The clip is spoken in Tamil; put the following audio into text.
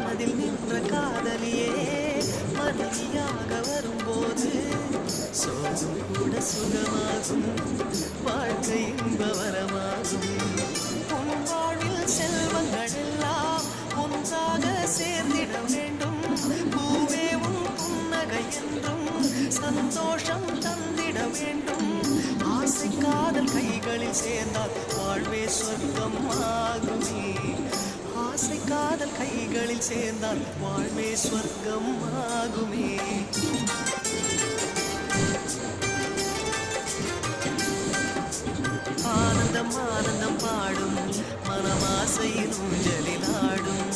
மனதில் நின்ற காதலியே மனைவியாக வரும்போது சோகம் கூட சுகமாகும், வாழ்க்கை இன்பவரமாகும். உன் வாழ்வில் செல்வங்கள் எல்லாம் ஒன்றாக சேர்ந்திட வேண்டும். பூவே உன் புன்னகை என்றும் சந்தோஷம் தந்திட வேண்டும். ஆசை காதல் கைகளில் சேர்ந்தால் வாழ்வே சொர்க்கம் ஆகுமே. ஆசை காதல் கைகளில் சேர்ந்தால் வாழ்வே சொர்க்கம் ஆகுமே. ஆனந்தம் ஆனந்தம் பாடும் மனமாசையின் ஊஞ்சலில் ஆடும்.